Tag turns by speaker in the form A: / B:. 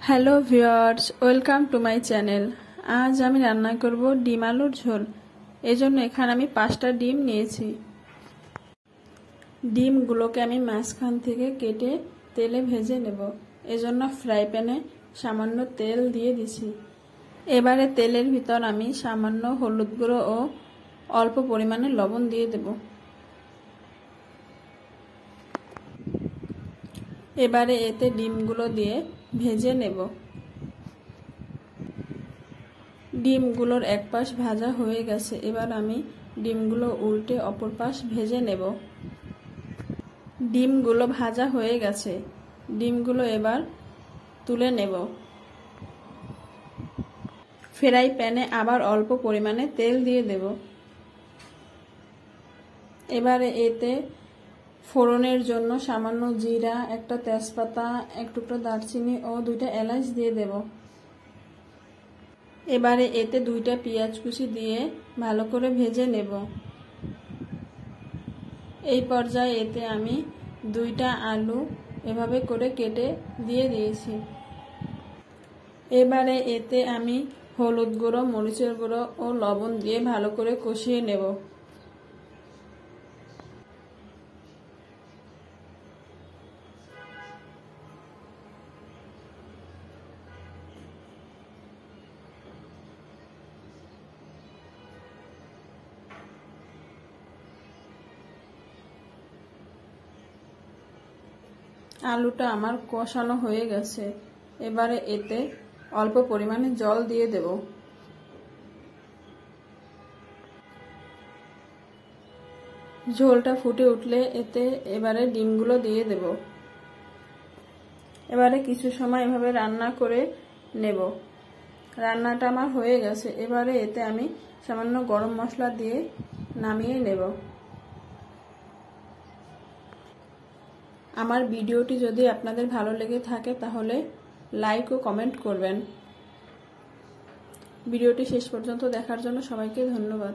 A: Hello viewers, welcome to my channel. আজ আমি রান্না করব ডিম আলুর ঝোল। এজন্য এখানে আমি 5টা ডিম নিয়েছি। ডিমগুলোকে আমি মাঝখান থেকে কেটে তেলে ভেজে নেব। এজন্য ফ্রাই প্যানে সামান্য তেল দিয়ে দিছি। এবারে তেলের ভিতর আমি সামান্য হলুদ গুঁড়ো ও অল্প পরিমাণে লবণ দিয়ে দেব। এবারে এতে ডিমগুলো দিয়ে ভেজে নেব। ডিমগুলোর এক পাশ ভাজা হয়ে গেছে। এবার আমি ডিমগুলো উল্টে অপর পাশ ভেজে নেব। ডিমগুলো ভাজা হয়ে গেছে। ডিমগুলো এবার তুলে নেব। ফ্রাই প্যানে আবার অল্প পরিমাণে তেল দিয়ে দেব। এবারে এতে ফোড়নের জন্য সামান্য জিরা, একটা তেজপাতা, এক টুকরো দারচিনি ও 2টা এলাচ দিয়ে দেব। এবারে এতে 2টা পেঁয়াজ কুচি দিয়ে ভালো করে ভেজে নেব। এই পর্যায়ে এতে আমি 2টা আলু এভাবে করে কেটে দিয়ে দিয়েছি। এবারে এতে আমি হলুদ গুঁড়ো, মরিচের গুঁড়ো ও লবণ দিয়ে ভালো করে কষিয়ে নেব। আলুটা আমার কষানো হয়ে গেছে। এবারে এতে অল্প পরিমাণে জল দিয়ে দেব। ঝোলটা ফুটে উঠলে এতে এবারে ডিমগুলো দিয়ে দেব। এবারে কিছু সময় এভাবে রান্না করে নেব। রান্নাটা আমার হয়ে গেছে। এবারে এতে আমি সামান্য গরম মশলা দিয়ে নামিয়ে নেব। আমার ভিডিওটি যদি আপনাদের ভালো লেগে থাকে তাহলে লাইক ও কমেন্ট করবেন। ভিডিওটি শেষ পর্যন্ত দেখার জন্য সবাইকে ধন্যবাদ।